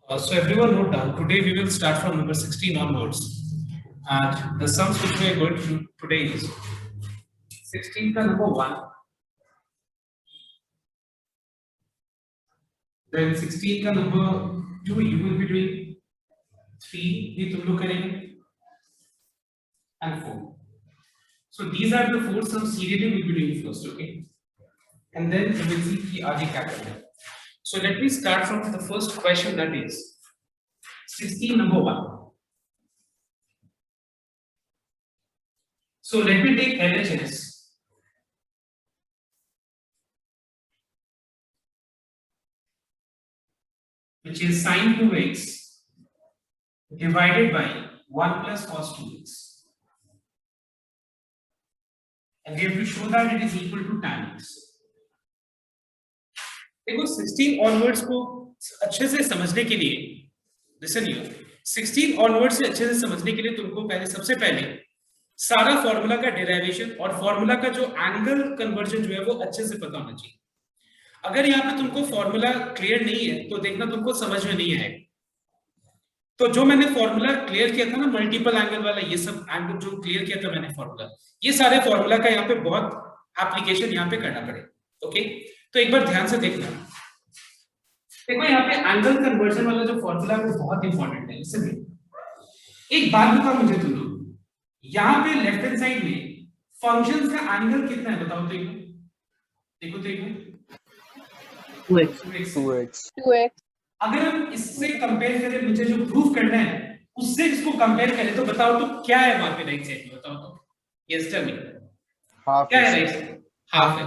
So everyone note down, today we will start from number 16 onwards. And the sums which we are going to do today is 16 ka number 1, then 16 ka number 2 you will be doing, 3 भी तुम लोग करेंगे, and 4. So these are the 4 sums serially we will be doing first, okay? And then we will see कि आगे क्या करना है. So let me start from the first question, that is 16 number 1. So let me take LHS. Which is sin 2x divided by 1 plus cos 2x. And we have to show that it is equal to tan x. देखो 16 onwards को अच्छे से समझने के लिए listen here, 16 onwards से अच्छे से समझने के लिए तुमको सबसे पहले सारा फॉर्मूला का डेरिवेशन और फॉर्मूला का जो एंगल कन्वर्जन जो है वो अच्छे से पता होना चाहिए. अगर यहाँ पे तुमको फॉर्मूला क्लियर नहीं है तो देखना तुमको समझ में नहीं आएगा. तो जो मैंने फॉर्मूला क्लियर किया था ना, मल्टीपल एंगल वाला, ये सब एंगल जो क्लियर किया था मैंने फॉर्मूला, ये सारे फॉर्मूला का यहाँ पे बहुत एप्लीकेशन यहाँ पे करना पड़ेगा. ओके, तो एक बार ध्यान से देखना. देखो यहाँ पे एंगल कन्वर्जन वाला जो फॉर्मूला है वो बहुत इंपॉर्टेंट है. इसलिए एक बात बताओ मुझे तुम लोग, यहाँ पे लेफ्ट हैंड साइड में फंक्शंस का एंगल कितना है बताओ तो. देखो तो एक 2x. अगर हम इससे कंपेयर करें, मुझे जो प्रूफ करना है उससे इसको कंपेयर करें तो बताओ तो क्या है वहां पे राइट साइड में, बताओ तो. यस टेल मी, क्या है राइट साइड? हाफ है.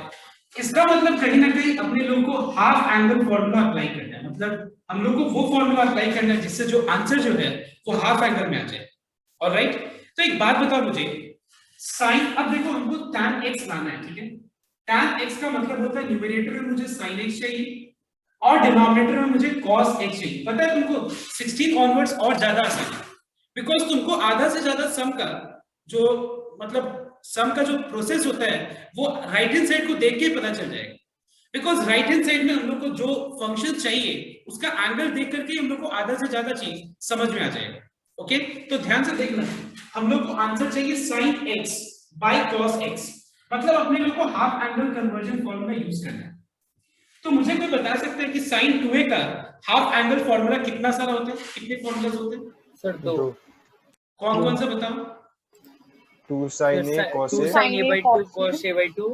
इसका मतलब कहीं ना कहीं अपने लोगों को हाफ एंगल फॉर्मूला अप्लाई करना है. मतलब हम लोग को वो फॉर्मूला अप्लाई करना है जिससे जो आंसर जो है वो हाफ एंगल में आ जाए. ऑलराइट, तो एक बात बताओ मुझे, साइन, अब देखो हमको tan x लाना है, ठीक है? tan x का मतलब होता है न्यूमरेटर में मुझे sin x चाहिए और डिनोमिनेटर में मुझे cos x चाहिए. पता है तुमको 16 ऑनवर्ड्स और ज्यादा आसान है, बिकॉज तुमको आधा से ज्यादा सम का जो मतलब सम का जो प्रोसेस होता है वो राइट हैंड साइड को देख के पता चल जाएगा. बिकॉज राइट हैंड साइड में हम लोग को जो फंक्शन चाहिए उसका एंगल देख करके हम लोग को आधा से ज्यादा चीज समझ में आ जाएगा. ओके, तो ध्यान से देखना, हम लोग को आंसर चाहिए sin x by cos x, मतलब अपने लोग को half angle conversion formula use करना है. तो मुझे कोई बता सकता है कि sin 2a का हाफ एंगल फॉर्मूला कितना सारा होता है, कितने फॉर्मूलाज होते हैं सर 2. कौन कौन सा बताओ? 2 sin a cos a, 2 sin a by 2 cos a by 2.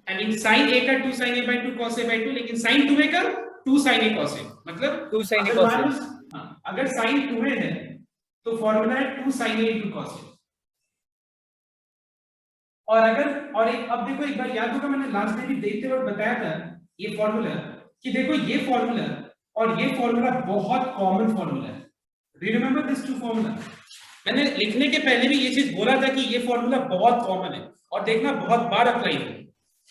And in sin a का 2 sin a by 2 cos a by 2, लेकिन sin 2a का 2 sin a cos a, मतलब 2 sin a cos a. अगर sin 2a है तो formula है 2 sin a into cos a. और अगर और एक, अब देखो एक बार याद होगा मैंने लास्ट में भी देखते वक्त बताया था ये फॉर्मूला, कि देखो ये फॉर्मूला और ये फॉर्मूला बहुत कॉमन फॉर्मूला है. Do you remember this two formula? मैंने लिखने के पहले भी ये चीज बोला था कि ये फॉर्मूला बहुत कॉमन है और देखना बहुत बार अप्लाई हो.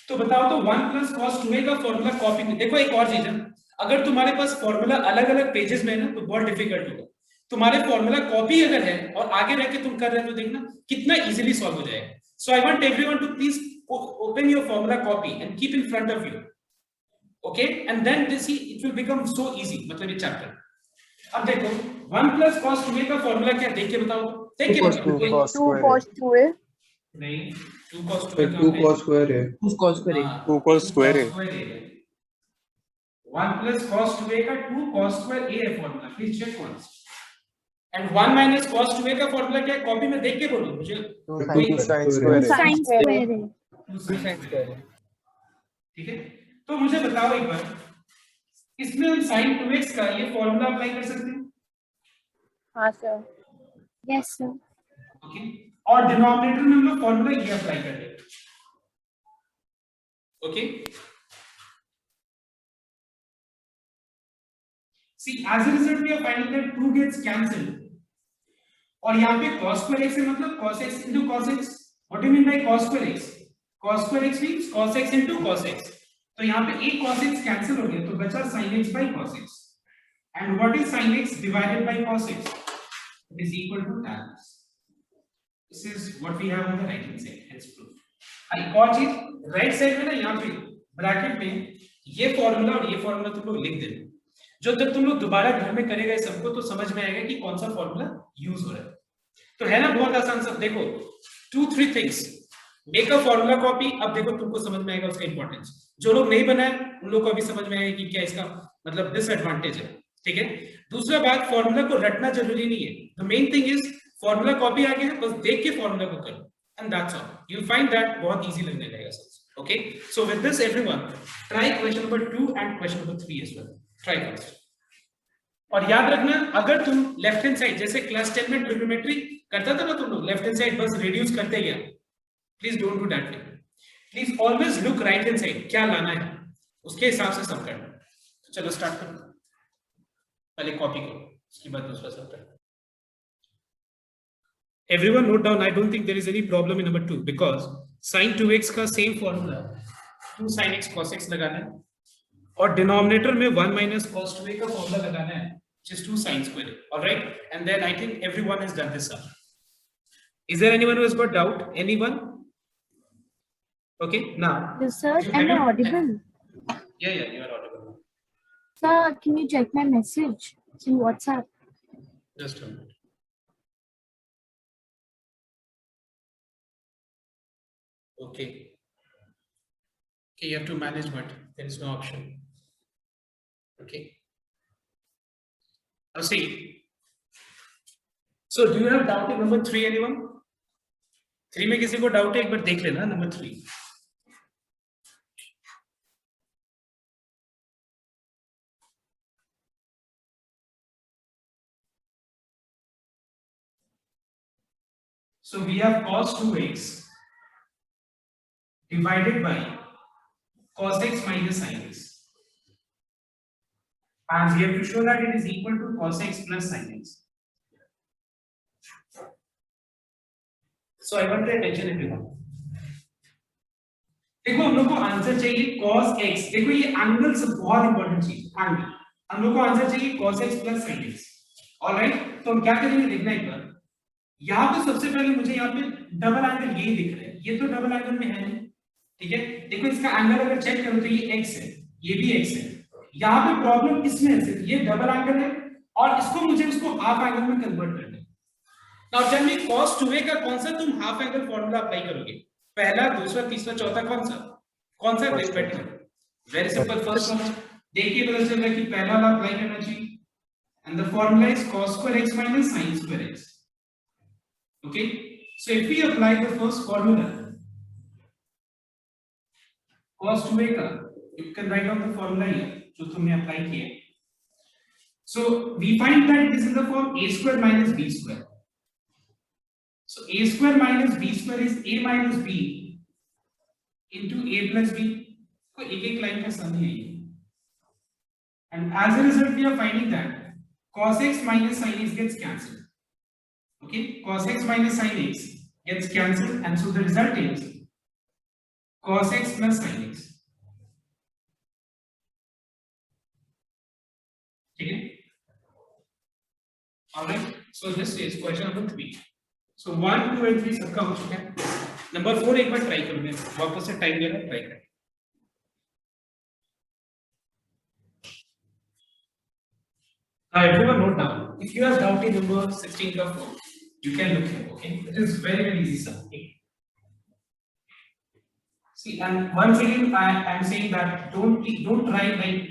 तो बताओ तो 1 plus cos 2a का फॉर्मूला कॉपी में देखो. एक और चीज है, अगर तुम्हारे पास फॉर्मूला अलग अलग पेजेस में है ना तो बहुत डिफिकल्ट होगा. तुम्हारे फॉर्मूला कॉपी अगर है और आगे रह के तुम कर रहे हो तो देखना कितना इजीली सॉल्व हो जाएगा. So I want everyone to please open your formula copy and keep in front of you. Okay, and then this it will become so easy, मतलब ये चैप्टर. अब देखो 1 plus cos 2a का formula क्या देख के बताओ. देख के बताओ. 2 cos 2a. नहीं, 2 cos 2a 2 cos square है. 2 cos square a. 2 cos square a. 1 plus cos 2a का 2 cos square a है formula. Please check once. And 1 minus cos 2a का फॉर्मूला क्या है, कॉपी में देख के बोलो मुझे. 2 sin square a. sin square a. 2 sin square a. ठीक है, तो मुझे बताओ एक बार, इसमें हम sin 2x का ये फॉर्मूला अप्लाई कर सकते हैं? हाँ सर. Yes, sir. ओके, और डिनोमिनेटर में हम लोग फॉर्मूला ये अप्लाई कर देंगे. Okay, see as a result we are finding that 2 gets cancelled और यहाँ पे cos square x है मतलब cos x into cos x. what do you mean by cos square x? cos square x means cos x into cos x. तो यहाँ पे एक cos x cancel हो गया तो बचा sin x by cos x. and what is sin x divided by cos x? it is equal to tan x. this is what we have on the right hand side, hence proof. एक और चीज right side में ना यहाँ पे bracket में ये formula और ये फॉर्मूला तुम लोग लिख देना. जो जब तुम लोग दोबारा घर में करेगा सबको तो समझ में आएगा कि कौन सा फॉर्मूला यूज हो रहा है। तो है ना बहुत आसान सब। देखो 2-3 things, make a formula copy. अब देखो तुमको समझ में आएगा उसका इंपॉर्टेंस। जो लोग नहीं बनाए उन लोग को अभी समझ में आएगा कि क्या इसका मतलब डिसएडवांटेज है, ठीक है। दूसरा बात, फॉर्मूला को रटना जरूरी नहीं है। The main thing is formula copy आ गया, बस देख के फॉर्मूला को करो and that's all. You will find that बहुत इजी लगने लगेगा सब। Okay, so with this everyone try question number 2 and question number 3 as well. Try first. और याद रखना, अगर तुम लेफ्ट हैंड साइड जैसे क्लास 10 में ट्रिग्नोमेट्री करता था ना तुम लोग, लेफ्ट हैंड साइड बस रिड्यूस करते गया, please don't do that way. Please always look right hand side, क्या लाना है उसके हिसाब से सब करना। तो चलो स्टार्ट करो, पहले कॉपी करो उसके बाद दूसरा सब करना। Everyone note down, I don't think there is any problem in number 2 because sin 2x का same formula 2 sin x cos x लगाना है और डिनोमिनेटर में 1 minus cos 2a का फॉर्मूला लगाना है which is 2 sin square a. All right, and then I think everyone has done this sum. Is there anyone who has got doubt? Anyone? Okay, now. Yes, sir. Am I audible? Yeah, you are audible. Sir, can you check my message in WhatsApp? Just a minute. Okay. Okay, you have to manage, but there is no option. Okay. Now see. So do you have doubt in number 3, anyone? 3 में किसी को doubt है एक बार देख लेना number 3. So we have cos 2x divided by cos x minus sin x, and we have to show that it is equal to cos x plus sin x. So I want your attention everyone. देखो हम लोग को answer चाहिए cos x. देखो ये angle से बहुत important चीज, एंगल। हम लोग को आंसर चाहिए cos x plus sin x. Alright, तो हम क्या करेंगे देखना एक बार। यहाँ पे सबसे पहले मुझे यहाँ पे डबल एंगल यही दिख रहा है, ये तो डबल एंगल में है नहीं, ठीक है। देखो इसका एंगल अगर चेक करो तो ये x है, ये भी x है। यहाँ पे प्रॉब्लम इसमें है, ये डबल एंगल है और इसको मुझे उसको हाफ एंगल में कन्वर्ट करना है। Now tell me cos 2a का कौन सा तुम हाफ एंगल फार्मूला अप्लाई करोगे? पहला, दूसरा, तीसरा, चौथा, कौन सा better? Very simple, first one. देखिए पता चल रहा है कि पहला वाला अप्लाई करना चाहिए and the formula is cos square x minus sin square x. Okay, so if we apply the first formula cos 2a का, you can write down the formula here जो तुमने अप्लाई किया। so we find that it is in the form a square minus b square. so a square minus b square is a minus b into a plus b, को एक एक line का सम है ये, and as a result we are finding that cos x minus sin x gets cancelled. Okay, cos x minus sin x gets cancelled, and so the result is cos x plus sin x. Okay, all right, so this is question number 3. so 1, 2 and 3 सबका हो चुका है। Number 4 एक बार try करूंगा, वापस से time देना, try करें। Now everyone note down, if you have doubt in number 16 का form, you can look here. Okay, it is very easy sir. Okay. See, and once again I am saying that don't try like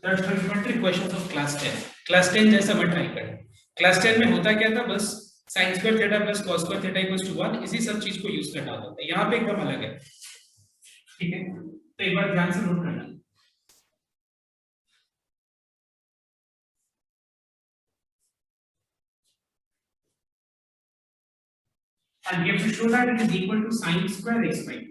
the trigonometric questions of class 10. class 10 जैसा मत try करना। class 10 में होता क्या था, बस sin square theta plus cos square theta equals to 1, इसी सब चीज को यूज करना होता है। यहाँ पे एकदम अलग है, ठीक है। तो एक बार ध्यान से नोट करना। and we have to show that it is equal to sin square x by 2.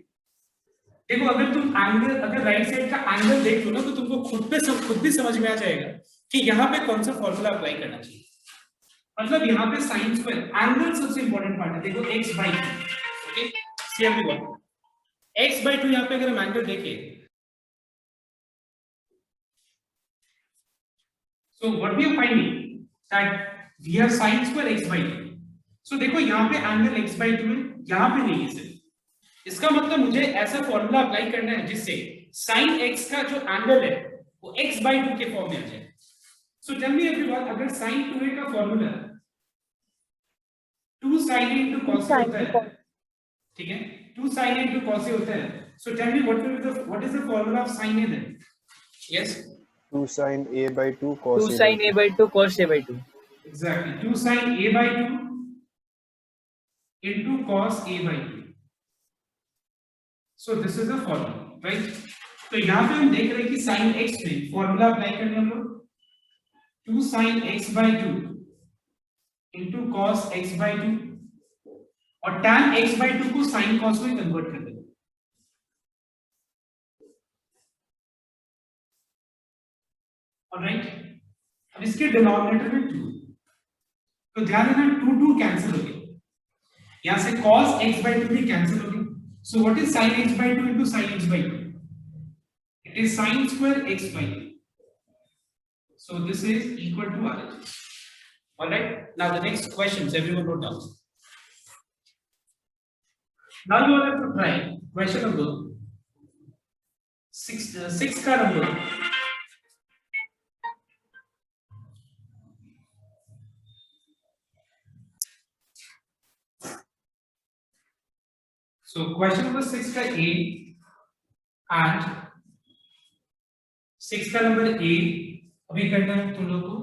देखो अगर तुम एंगल, अगर राइट साइड का एंगल देख लो ना तो तुमको खुद भी समझ में आ जाएगा कि यहाँ पे कौन सा फॉर्मूला अप्लाई करना चाहिए। मतलब यहाँ पे sin स्क्वायर, एंगल सबसे इंपॉर्टेंट पार्ट है। देखो x by 2, okay, see everyone, x by 2 यहाँ पे अगर हम एंगल देखें, so what we are finding that we have sin square x by 2. so देखो यहाँ पे एंगल x by 2 है, यहाँ पे नहीं है सिर्फ। इसका मतलब मुझे ऐसा फॉर्मूला अप्लाई करना है जिससे sin x का जो एंगल है वो x by 2 के फॉर्म में आ जाए। So tell me everyone, अगर sin 2a का formula 2 sin a into cos a होता है, ठीक है, 2 sin a into cos a होता है. So tell me what is the formula of sin a then? Yes. 2 sin a by 2 cos 2 a sin by a by 2 cos a by 2. Exactly. 2 sin a by 2 into cos a by 2. So this is the formula, right? तो यहाँ पे हम देख रहे हैं कि sin x में formula apply करने हम लोग 2 sin x by 2 into cos x by 2 और tan x by 2 को sin cos में कन्वर्ट कर देंगे. ऑलराइट, अब इसके डिनोमिनेटर में 2, तो ध्यान देना 2 2 कैंसिल हो गए, यहां से cos x by 2 भी कैंसिल हो गए. So what is sin x by 2 into sin x by 2? It is sin square x by 2. So this is equal to RHS. Alright, now the next questions everyone wrote down. Now you all have to try question number 6 का number. So question number 6 का A and 6 का number A अभी करना है तुम लोग को,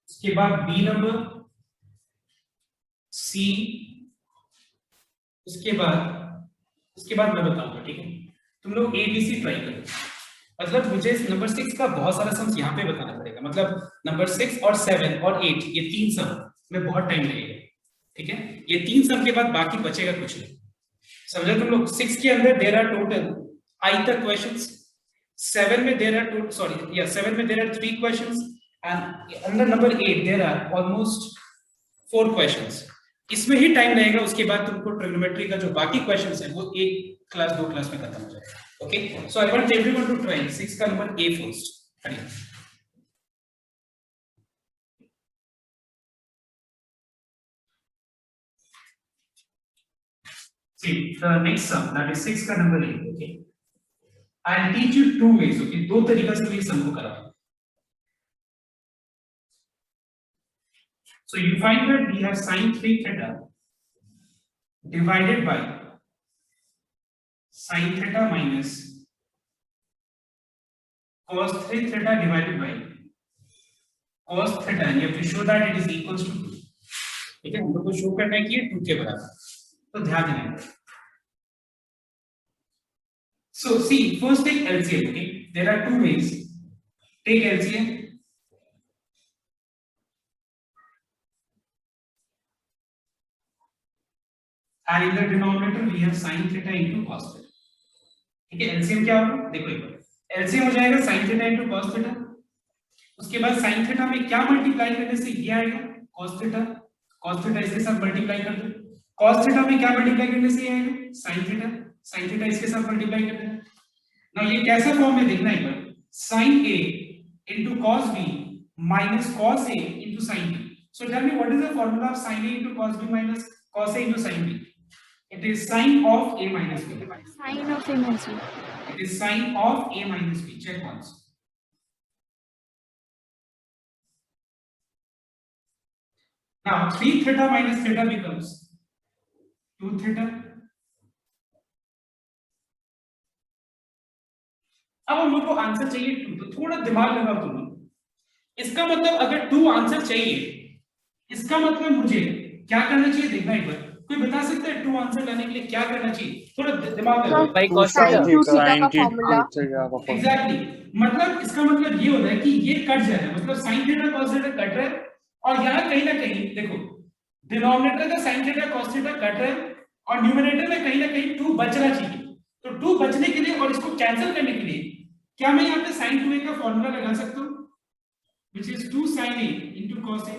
उसके बाद B नंबर, C, उसके बाद मैं बताऊंगा, ठीक है. तुम लोग ABC ट्राई करो. मतलब मुझे नंबर 6 का बहुत सारा सम्स यहाँ पे बताना पड़ेगा, मतलब नंबर 6 और 7 और 8 ये 3 सम में बहुत टाइम लगेगा, ठीक है. ये 3 सम के बाद बाकी बचेगा कुछ नहीं, समझे तुम लोग. 6 के अंदर देयर आर टोटल I तक क्वेश्चंस, 7 में देयर आर 7 में there are 3 questions and under number 8 there are almost 4 questions. इसमें ही टाइम लगेगा, उसके बाद तुमको ट्रिग्नोमेट्री का जो बाकी क्वेश्चंस है वो एक क्लास 2 क्लास में खत्म हो जाएगा. Okay, so I want everyone to try 6 का number A first. See the next sum, that is 6 का number 8. Okay, I'll teach you 2 ways. Okay, दो तरीका से भी sum को करा. So you find that we have sin 3 theta divided by sin theta minus cos 3 theta divided by cos theta, and you have to show that it is equals to 2. ठीक है, हम लोग को शो करना है कि ये 2 के बराबर. तो ध्यान देना. So see, first take LCM. Okay, there are 2 ways. Take LCM. And in the denominator we have sin theta into cos theta. ठीक है, LCM क्या होगा देखो एक बार. LCM हो जाएगा sin theta into cos theta. उसके बाद sin theta में क्या मल्टीप्लाई करने से ये आएगा cos theta. cos theta इसके साथ मल्टीप्लाई कर दो. cos theta में क्या मल्टीप्लाई करने से ये आएगा sin theta. sin theta इसके साथ मल्टीप्लाई कर देना. Now ये कैसा फॉर्म में देखना एक बार. sin A into cos B minus cos A into sin B. So tell me what is the formula of sin A into cos B minus cos A into sin B? It is sin of A minus B. Sin of A minus B. It is sin of A minus B. Check once. Now 3 theta minus theta becomes 2 theta. अब हम लोग को answer चाहिए 2, तो थोड़ा दिमाग लगाओ तुम लोग. इसका मतलब अगर 2 आंसर चाहिए, इसका मतलब मुझे क्या करना चाहिए देखना एक बार. कोई बता सकता है 2 आंसर लाने के लिए क्या करना चाहिए? थोड़ा दिमाग लगाओ. By cos Sin theta. 2 theta का फॉर्मूला. एग्जैक्टली, मतलब इसका मतलब ये होता है कि ये कट जा रहा है, मतलब sin theta cos theta cut रहा है, और यहाँ कहीं ना कहीं देखो डिनोमिनेटर का sin theta cos theta cut रहा है और न्यूमरेटर में कहीं ना कहीं 2 बचना चाहिए. तो 2 बचने के लिए और इसको कैंसिल करने के लिए क्या मैं यहाँ पे sin 2a का फॉर्मूला लगा सकता हूँ, which is 2 sin a into cos a.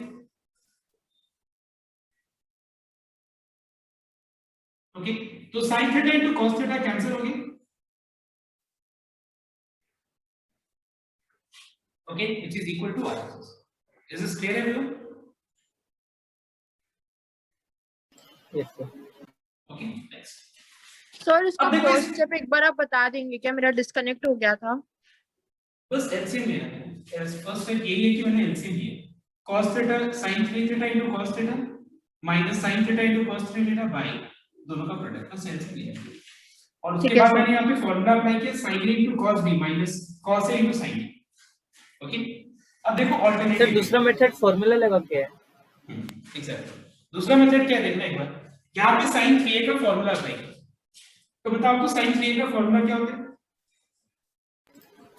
Okay, तो sin theta into cos theta cancel हो गए. Okay, which is equal to RHS. Is this clear everyone? Yes, sir. Okay, next. Sir इसका अब देखो फर्स्ट स्टेप एक बार आप बता देंगे क्या, मेरा डिस्कनेक्ट हो गया था. बस एलसीएम लेना है। फर्स्ट स्टेप यही है कि मैंने एलसीएम लिया cos theta sin 3 theta into cos theta minus sin theta into cos 3 theta by दोनों का प्रोडक्ट बस एलसीएम लिया। और उसके बाद मैंने यहाँ पे फॉर्मूला अप्लाई किया sin a into cos b minus cos a into sin b। Okay, अब देखो ऑल्टरनेटिव सर दूसरा मेथड फॉर्मूला लगा के है। एग्जैक्टली, दूसरा मेथड क्या है देखना एक बार। यहाँ पे sin 3a का फॉर्मूला अप्लाई किया, तो बताओ तो sin 3a का फॉर्मूला क्या होता है?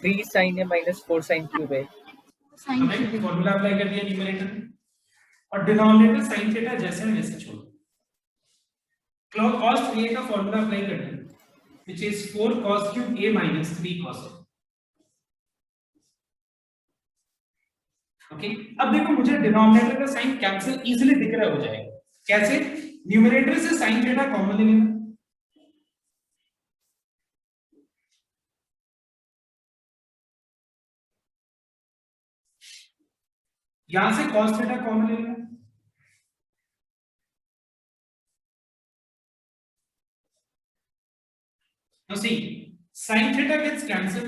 3 sin a minus 4 sin cube a। हमने फॉर्मूला अप्लाई कर दिया न्यूमरेटर में और डिनोमिनेटर sin थीटा जैसे है वैसे छोड़ दो। cos 3a का फॉर्मूला अप्लाई कर दिया which is 4 cos cube a minus 3 cos a। Okay, अब देखो मुझे डिनोमिनेटर का साइन कैंसिल इजीली दिख रहा हो जाएगा। कैसे? न्यूमरेटर से sin थीटा कॉमन ले लेना, यहां से cos थीटा कॉमन ले लेना, तो सी sin थीटा गेट्स कैंसिल,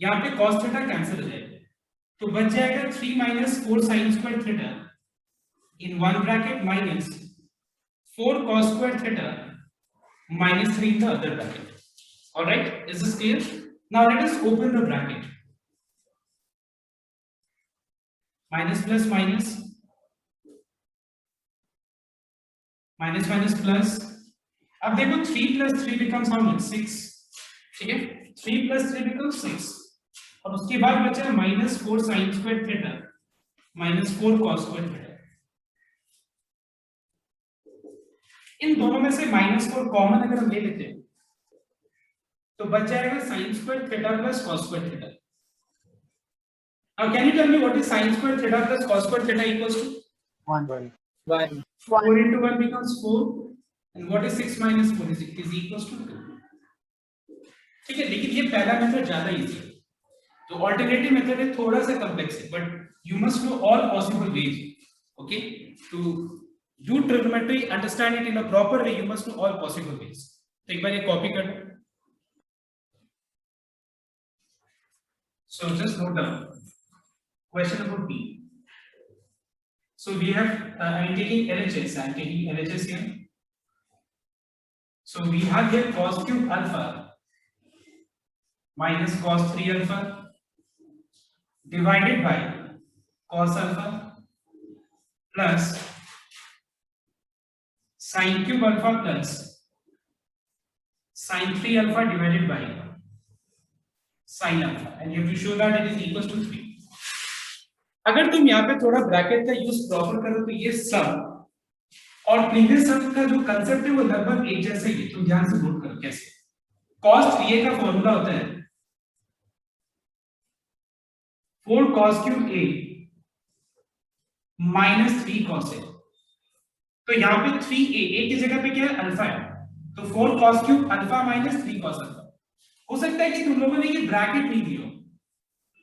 यहां पे cos थीटा कैंसिल हो जाएगा, तो बच जाएगा 3 minus 4 sin square theta in one bracket minus 4 cos square theta minus 3 in the other bracket. All right, is this clear? Now let us open the bracket. Minus plus minus, minus minus plus, अब देखो 3 plus 3 becomes how much? 6, ठीक है, 3 plus 3 becomes 6, और उसके बाद बचा minus 4 sin square theta minus 4 cos square theta। इन दोनों में से -4 कॉमन अगर हम ले लेते हैं तो बच जाएगा sin square theta plus cos square theta। Now can you tell me what is sin square theta plus cos square theta equals to? 1 4 into 1 becomes 4 and what is 6 minus 4 is equals to 2। ठीक है, लेकिन ये पहला method ज्यादा easy है, तो alternative method है थोड़ा सा कॉम्प्लेक्स है, but you must know all possible ways, okay, to do trigonometry, understand it in a proper way, you must know all possible ways. तो एक बार ये कॉपी कर लो, so just note down question number B। so we have I'm taking LHS here, so we have here cos cube alpha minus cos 3 alpha divided by cos alpha plus sin cube alpha plus sin 3 alpha divided by sin alpha, and you have to show that it is equals to 3। अगर तुम यहाँ पे थोड़ा bracket का use proper करो तो ये सम और प्रीवियस सम का जो कंसेप्ट है वो लगभग एक जैसा ही है, तुम ध्यान से नोट करो कैसे। cos 3a का फॉर्मूला होता है 4 cos cube a minus 3 cos a, तो यहाँ पे 3a की जगह पे क्या है? अल्फा है, तो 4 cos cube alpha minus 3 cos alpha. हो सकता है कि तुम लोगों ने ये ब्रैकेट नहीं दिया,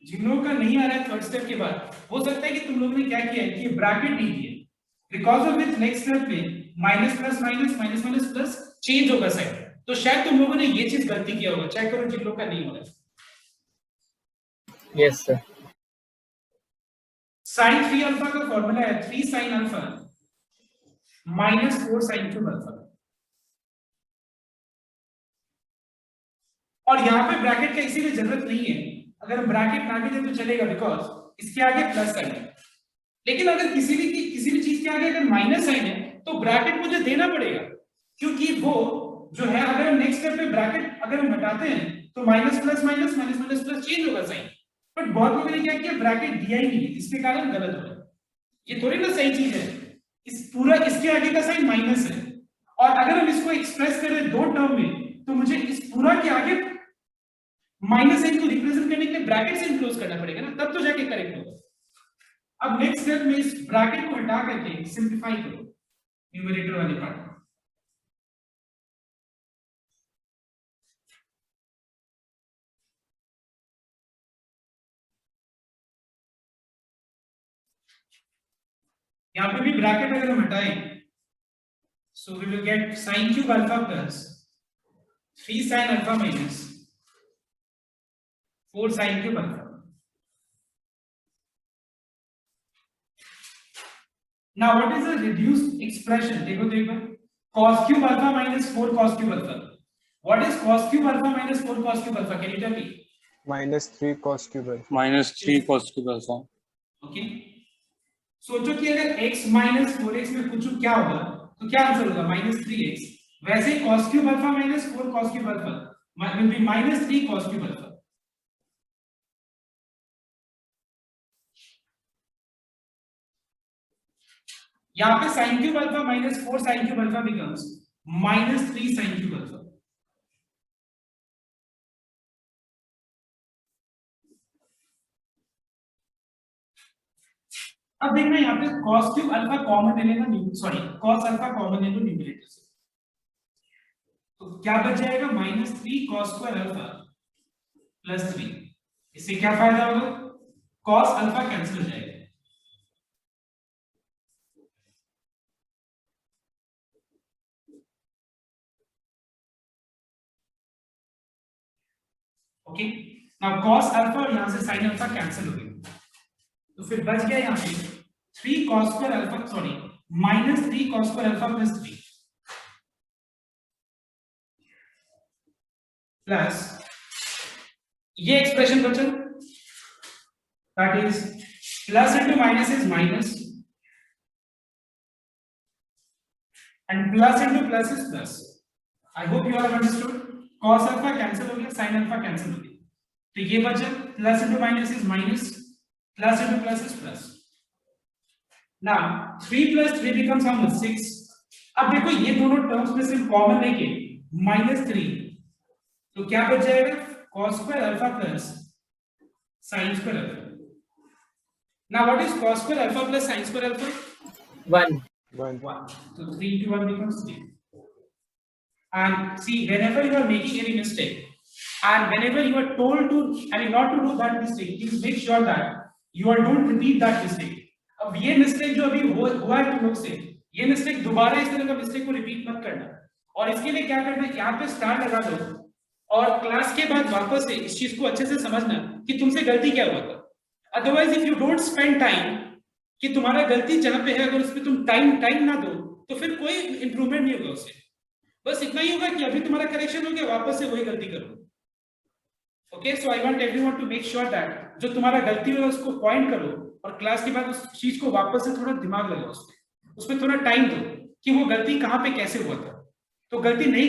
जिन लोगों का नहीं आ रहा है थर्ड स्टेप के बाद, हो सकता है कि तुम लोगों ने क्या किया है कि ये ब्रैकेट नहीं दिए, because of which next step में minus plus minus minus minus plus change होगा साइन, तो शायद तुम लोगों ने ये चीज गलती किया होगा, चेक करो जिन लोगों का नहीं हो रहा है। Yes sir. sin 3 अल्फा का फॉर्मूला है 3 sin alpha minus 4 sin cube alpha, और यहाँ पे ब्रैकेट का इसीलिए जरूरत नहीं है, अगर ब्रैकेट ना भी दे तो चलेगा बिकॉज इसके आगे प्लस साइन है, लेकिन अगर किसी भी चीज के आगे अगर माइनस साइन है तो ब्रैकेट मुझे देना पड़ेगा, क्योंकि वो जो है अगर हम नेक्स्ट स्टेप पे ब्रैकेट अगर हम हटाते हैं तो minus plus minus minus minus plus change होगा साइन, बट बहुत लोगों ने क्या किया ब्रैकेट दिया ही नहीं, इसके कारण गलत हो रहा है। ये थोड़ी ना सही चीज है, इस पूरा इसके आगे का साइन माइनस है, और अगर हम इसको एक्सप्रेस करें दो टर्म में तो मुझे इस पूरा के आगे माइनस साइन को रिप्रेजेंट करने के लिए ब्रैकेट से इनक्लोज करना पड़ेगा ना, तब तो जाके करेक्ट होगा। अब नेक्स्ट स्टेप में इस ब्रैकेट को हटा करके सिंपलीफाई करो न्यूमरेटर वाले पार्ट। यहां पे भी ब्रैकेट अगर हम हटाएं so we will get sin cube alpha plus 3 sin alpha minus 4 sin cube alpha। Now what is the reduced expression? देखो तो एक बार cos cube alpha minus 4 cos cube alpha. What is cos cube alpha minus 4 cos cube alpha? Can you tell me? minus 3 cos cube alpha. minus 3 cos cube alpha. Okay. सोचो कि अगर x minus 4x में पूछूं क्या होगा तो क्या answer होगा minus 3x. वैसे ही cos cube alpha minus 4 cos cube alpha will be minus 3 cos cube alpha. यहाँ पे sin cube alpha minus 4 sin cube alpha becomes minus 3 sin cube alpha. अब देखना यहाँ पे cos cube alpha कॉमन ले लेना, sorry cos alpha common ले लो numerator से, तो क्या बच जाएगा minus 3 cos square alpha plus 3. इससे क्या फायदा होगा? cos alpha कैंसिल हो जाएगा. ओके, नाउ cos alpha और यहां से sin alpha कैंसिल हो गए, तो फिर बच गया यहाँ पे 3 cos square alpha, sorry minus 3 cos square alpha plus 3 plus ये एक्सप्रेशन बचा, that is plus into minus is minus and plus into plus is plus. I hope you are understood. cos alpha cancel हो गया, sin alpha cancel हो गया, तो ये बचा plus into minus is minus, plus into plus is plus. Now 3 plus 3 becomes how much? 6. अब देखो ये दोनों टर्म्स में से कॉमन लेके -3, तो क्या बच जाएगा? cos square alpha plus sin square alpha. Now what is cos square alpha plus sin square alpha? 1. 1. 1. So 3 into 1 becomes 3. And see, whenever you are making any mistake, and whenever you are told to, I mean not to do that mistake, please make sure that you are don't repeat that mistake. अब ये mistake जो अभी हुआ है तुम लोग से, ये मिस्टेक दोबारा इस तरह का मिस्टेक को रिपीट मत करना. और इसके लिए क्या करना है, यहाँ पे स्टार लगा दो और क्लास के बाद वापस से इस चीज को अच्छे से समझना कि तुमसे गलती क्या हुआ था. Otherwise if you don't spend time कि तुम्हारा गलती जहां पे है, अगर उसमें तुम टाइम ना दो तो फिर कोई इंप्रूवमेंट नहीं होगा उससे. बस इतना ही होगा कि अभी तुम्हारा करेक्शन हो गया, वापस से वही गलती करो. Okay, so I want everyone to make sure that जो तुम्हारा गलती हुआ उसको पॉइंट करो और क्लास के बाद उस चीज को वापस से थोड़ा दिमाग लगाओ, उसमें थोड़ा टाइम दो कि वो गलती कहाँ पे कैसे हुआ था. तो गलती नहीं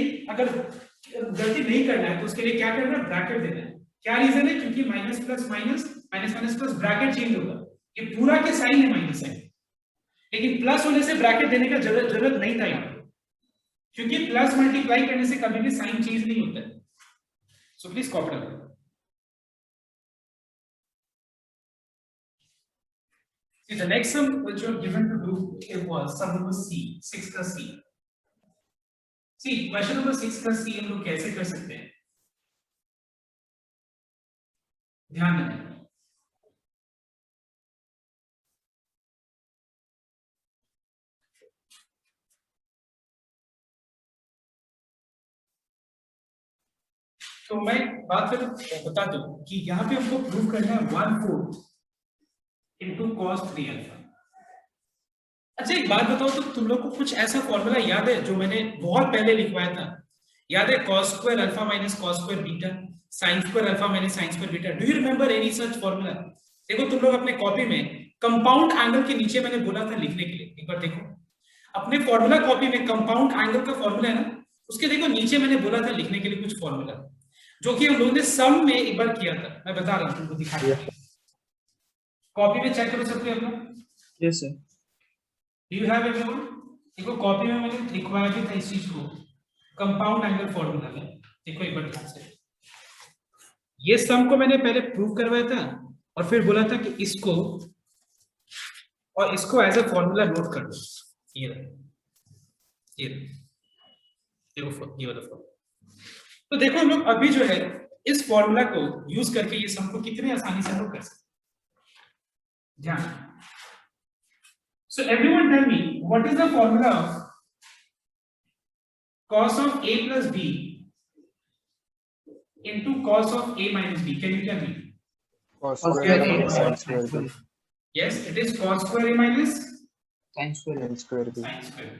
करना है तो उसके लिए क्या करना है, ब्रैकेट देना है. क्या रीजन है? क्योंकि minus plus minus, minus minus plus, bracket change होगा. ये पूरा के साइन है माइनस साइन, लेकिन प्लस होने से ब्रैकेट देने का जरूरत नहीं था यहाँ, क्योंकि प्लस मल्टीप्लाई करने से कभी भी साइन चेंज नहीं होता है. सो प्लीज कॉपी करो. See, the next sum which you are given to do, it was sum number C, 6 का C. See, question number 6 का C हम लोग कैसे कर सकते हैं, ध्यान देना. तो मैं बात फिर बता दूं कि यहाँ पे हमको प्रूव करना है 1/4 into cos 3 alpha. अच्छा एक बात बताओ, तो तुम लोग को कुछ ऐसा फॉर्मूला याद है जो मैंने बहुत पहले लिखवाया था? याद है cos square alpha minus cos square beta, sin square alpha minus sin square beta. Do you remember any such formula? देखो तुम लोग अपने कॉपी में कंपाउंड एंगल के नीचे मैंने बोला था लिखने के लिए, एक बार देखो अपने फॉर्मूला कॉपी में कंपाउंड एंगल का फॉर्मूला है ना, उसके देखो नीचे मैंने बोला था लिखने के लिए कुछ फॉर्मूला, जो कि हम लोगों ने सम में एक बार किया था. मैं बता रहा हूँ तुमको, दिखा रहा हूँ, कॉपी में चेक करो सकते हो अपना. Yes sir. Do you have everyone? देखो कॉपी में मैंने लिखवाया भी था इस चीज को, कंपाउंड एंगल फॉर्मूला में. देखो एक बार ध्यान से, ये सम को मैंने पहले प्रूव करवाया था और फिर बोला था कि इसको और इसको एज अ फॉर्मूला नोट कर लो. ये देखो ये वाला फॉर्मूला. तो देखो हम लोग अभी जो है इस फॉर्मूला को यूज करके ये सम को कितने आसानी से हम लोग कर सकते हैं. ध्यान. So everyone tell me what is the formula of cos of a plus b into cos of a minus b? Can you tell me? Cos square alpha sin square b. Yes, it is cos square a minus sine square N square B. Sine square,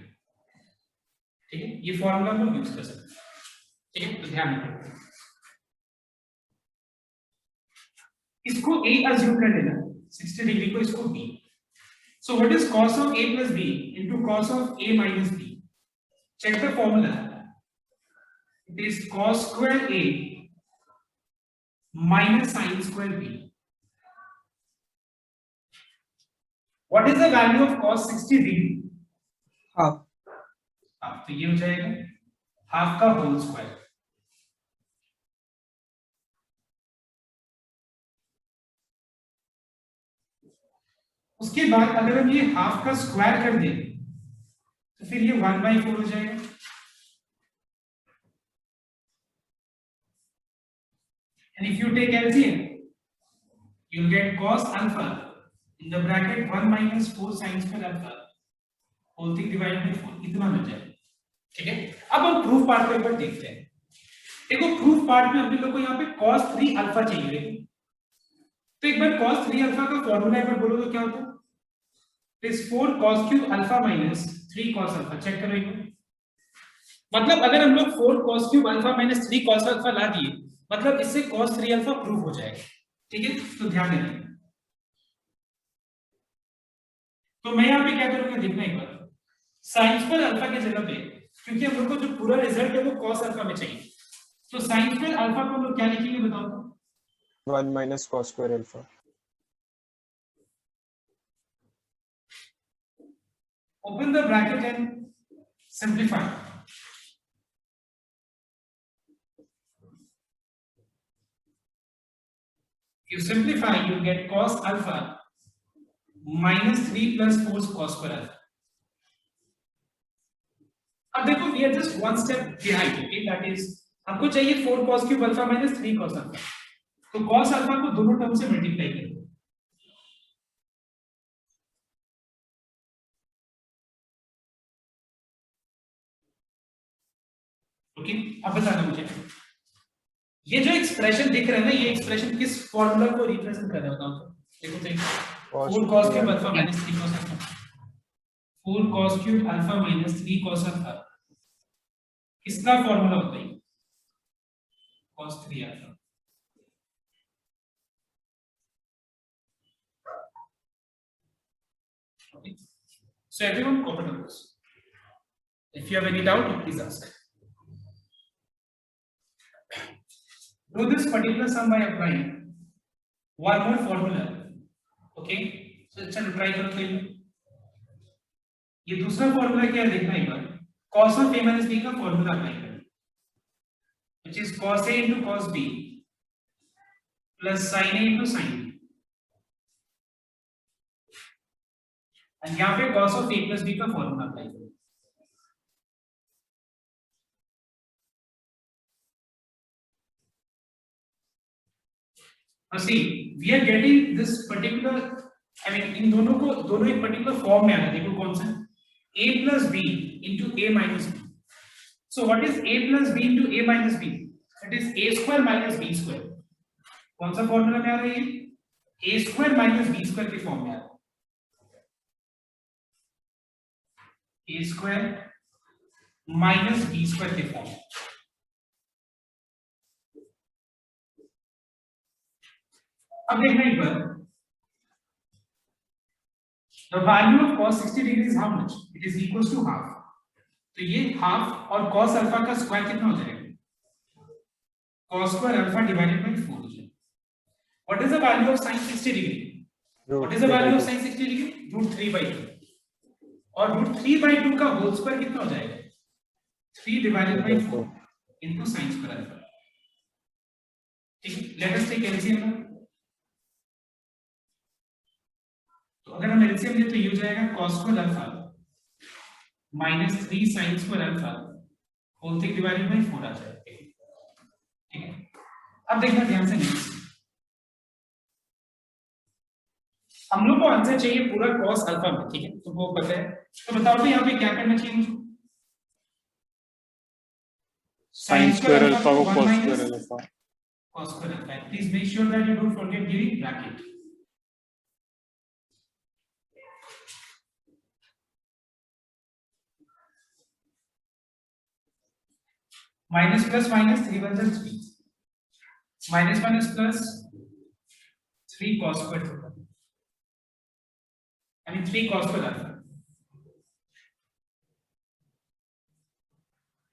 ठीक है, ये formula हम लोग use कर सकते हैं, ठीक है, तो ध्यान रखो इसको a अज्यूम कर लेना 60 डिग्री को, इसको b. So what is cos of a plus b into cos of a minus b? Check the formula. It is cos square a minus sin square b. What is the value of cos 60 degree? Half. Half, तो ये हो जाएगा half का whole square. उसके बाद अगर हम ये हाफ का स्क्वायर कर दें तो फिर ये 1/4 हो जाएगा. And if you take LCM, you'll get cos alpha in the bracket 1 minus 4 sin square alpha whole thing divided by 4. इतना मिल जाएगा, ठीक है. अब हम प्रूफ पार्ट को एक बार देखते हैं. देखो प्रूफ पार्ट में हम लोग को यहाँ पे cos 3 अल्फा चाहिए. देखो तो एक बार cos 3 अल्फा का फॉर्मूला एक बार बोलो तो क्या होता है. इस 4 cos cube alpha minus 3 cos alpha. Check करो एक बार. मतलब अगर हम लोग 4 cos cube alpha minus 3 cos alpha ला दिए, मतलब इससे cos 3 अल्फा प्रूव हो जाएगा, ठीक है. तो ध्यान देना. तो मैं यहाँ पे क्या करूंगा देखना एक बार. sin स्क्वायर अल्फा की जगह पे, क्योंकि हम लोग को जो पूरा रिजल्ट है वो cos अल्फा में चाहिए, तो sin स्क्वायर अल्फा को हम लोग क्या लिखेंगे बताओ तो. 1 minus cos square alpha. Open the bracket and simplify. You simplify, you get cos alpha minus 3 plus 4 cos square alpha. अब देखो we are just one step behind, okay? That is हमको चाहिए 4 cos cube alpha minus 3 cos alpha. तो cos alpha को दोनों term से multiply करो. Okay, अब बताना मुझे ये जो एक्सप्रेशन दिख रहा है ना, ये एक्सप्रेशन किस फॉर्मूला को रिप्रेजेंट कर रहा है बताओ तो. देखो तो 4 cos cube alpha minus 3 cos alpha. 4 cos cube alpha minus 3 cos alpha किसका फॉर्मूला होता है. cos 3 alpha. Okay. So everyone copy on this. If you have any doubt, please ask. Do this particular sum by applying one more formula. Okay, so चलो try करते हैं. ये दूसरा formula क्या है देखना एक बार. cos of a minus b का फॉर्मूला अप्लाई करें, which is cos a into cos b plus sin a into sin b. और यहाँ पे cos of a plus b का फॉर्मूला अप्लाई करें. Now see, we are getting this particular, I mean इन दोनों एक particular form में आ रहा है. देखो कौन सा a plus b into a minus b. So what is a plus b into a minus b? It is a square minus b square. कौन सा फॉर्मूला में आ रहा है ये? a square minus b square के फॉर्म में आ रहा है. a square minus b square के फॉर्म. अब देखना एक बार. The value of cos 60 degree is how much? It is equals to half. तो ये half और cos alpha का स्क्वायर कितना हो जाएगा? Cos square alpha divided by 4 हो जाएगा. What is the value of sin 60 degree? What is the value of sin 60 degree? √3/2. और √3/2 का होल स्क्वायर कितना हो जाएगा? 3 divided by 4 into sin square alpha. ठीक है, let us take LCM. तो अगर हम एलसीएम लें तो ये हो जाएगा cos square alpha minus 3 sin square alpha whole thing divided by 4 आ जाएगा. ठीक है, अब देखना ध्यान से नेक्स्ट. हम लोग को आंसर चाहिए पूरा cos अल्फा में. ठीक है, तो वो पता है, तो बताओ तो यहाँ पे क्या करना चाहिए मुझे. sin square alpha को cos square alpha. cos square alpha. Please make sure that you don't forget giving bracket. Minus plus minus 3 1 3 minus minus plus 3 cos square theta यानी 3 cos square alpha.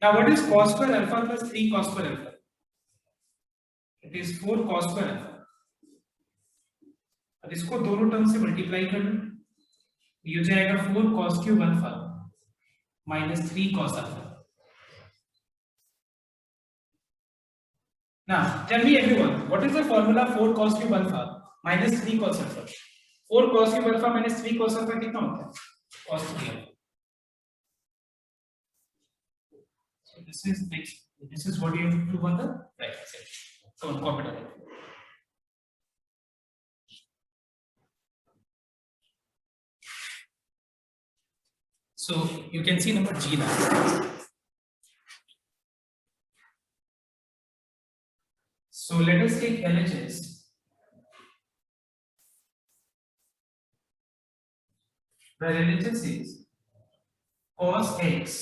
Now what is cos square alpha plus 3 cos square alpha? It is 4 cos square alpha. अब इसको दोनों term से multiply कर लो, ये हो जाएगा 4 cos cube alpha minus 3 cos alpha. Now tell me everyone, what is the formula 4 cos cube alpha minus 3 cos alpha? 4 cos cube alpha minus 3 cos alpha कितना होता है? Cos 3. So this is next. This is what you have to do on the right side. So on copy it. So you can see number G now. So let us take LHS. Where LHS is cos x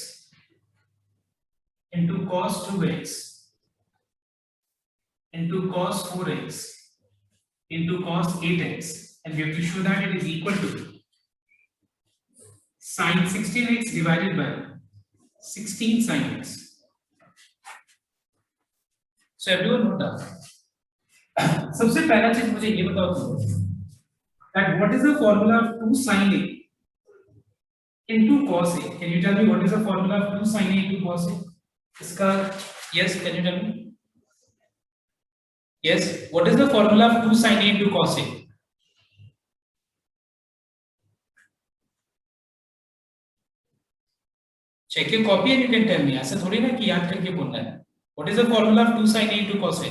into cos 2x into cos 4x into cos 8x, and we have to show that it is equal to sin 16x divided by 16 sin x. So everyone note down. सबसे पहला चीज मुझे ये बताओ that what is the formula of 2 sin a into cos a? Can you tell me what is the formula of 2 sin a into cos a? इसका yes, can you tell me? Yes, what is the formula of 2 sin a into cos a? Check your copy and you can tell me. ऐसा थोड़ी ना कि याद करके बोलना है. What is the formula of 2 sin a into cos a?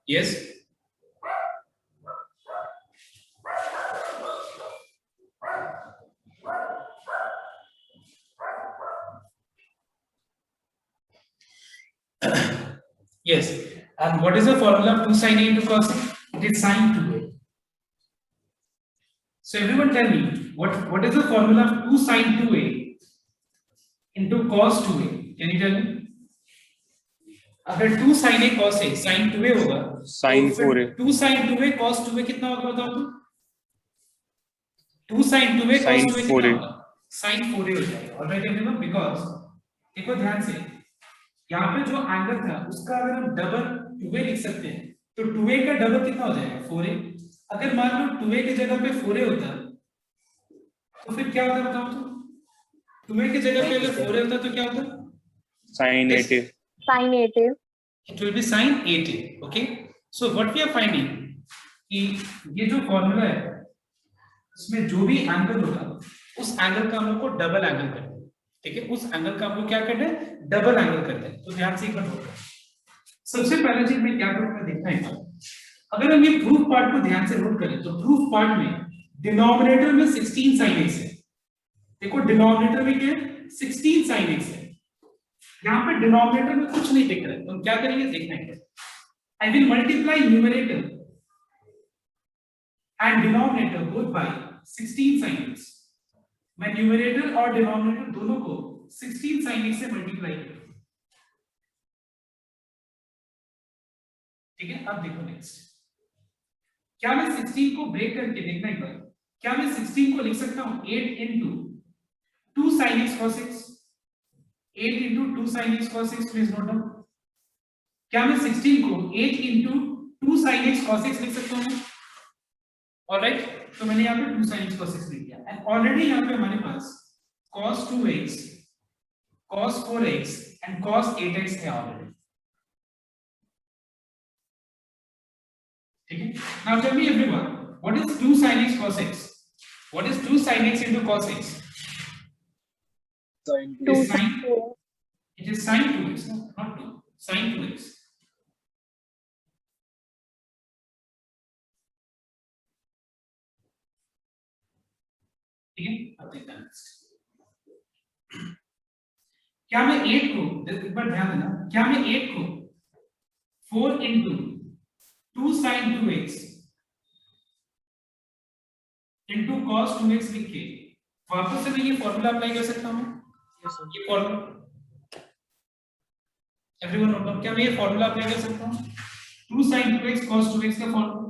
Yes. Yes. And what is the formula of 2 sin a into cos a? It is sin 2a. So everyone tell me what is the formula of 2 sin 2a into cos 2a? Can you tell me? अगर 2 sin a cos a sin 2a होगा, sin 4a. 2 sin 2a cos 2a कितना होगा बताओ तो? 2 sin 2a cos 2a कितना होगा? sin 4a हो जाएगा. Alright everyone, because देखो ध्यान से यहाँ पे जो एंगल था उसका अगर हम डबल 2a लिख सकते हैं तो 2a का डबल कितना हो जाएगा? 4a. अगर मान लो 2a की जगह पे 4a होता तो फिर क्या होता बताओ तो? 2a की जगह पे अगर 4a होता तो क्या होता? sin 8a. Sin 8a. It will be sin 8a. Okay. So what we are finding कि ये जो फॉर्मूला है इसमें जो भी एंगल होगा उस एंगल का हम लोग को डबल एंगल करना है. ठीक है, उस एंगल का हम लोग क्या करना है? डबल एंगल करते हैं. तो ध्यान से एक बार नोट करें. सबसे पहले चीज मैं क्या करूंगा देखना है. अगर हम ये प्रूफ पार्ट को ध्यान से नोट करें तो प्रूफ पार्ट में डिनोमिनेटर में 16 sin x है. देखो डिनोमिनेटर में क्या है? 16 sin x है. यहाँ पे डिनोमिनेटर में कुछ नहीं दिख रहा है तो हम क्या करेंगे देखना है. I will multiply numerator and denominator both by 16 sin x. मैं न्यूमरेटर और डिनोमिनेटर दोनों को 16 sin x से मल्टीप्लाई करूंगा. ठीक है, अब देखो नेक्स्ट. क्या मैं 16 को ब्रेक करके देखना एक बार. क्या मैं 16 को लिख सकता हूं 8 into 2 sin x cos x? 8 into 2 sin x cos x, please note down. क्या मैं 16 को 8 into 2 sin x cos x लिख सकता हूं? ऑलराइट, तो मैंने यहाँ पे 2 sin x cos x लिख दिया. एंड ऑलरेडी यहाँ पे हमारे पास cos 2x, cos 4x and cos 8x है ऑलरेडी. ठीक है. Now tell me everyone, what is 2 sin x cos x? What is 2 sin x into cos x? Sin It is sin 2x, no, not 2. Sin 2x. ठीक है, अब देखते हैं next. क्या मैं 8 को एक बार ध्यान देना. क्या मैं 8 को 4 into 2 sin 2x into cos 2x लिख के वापस से मैं ये फॉर्मूला अप्लाई कर सकता हूं। ये फॉर्मूला एवरीवन नोट डाउन, क्या मैं ये फॉर्मूला अप्लाई कर सकता हूं? 2 sin 2x cos 2x का formula.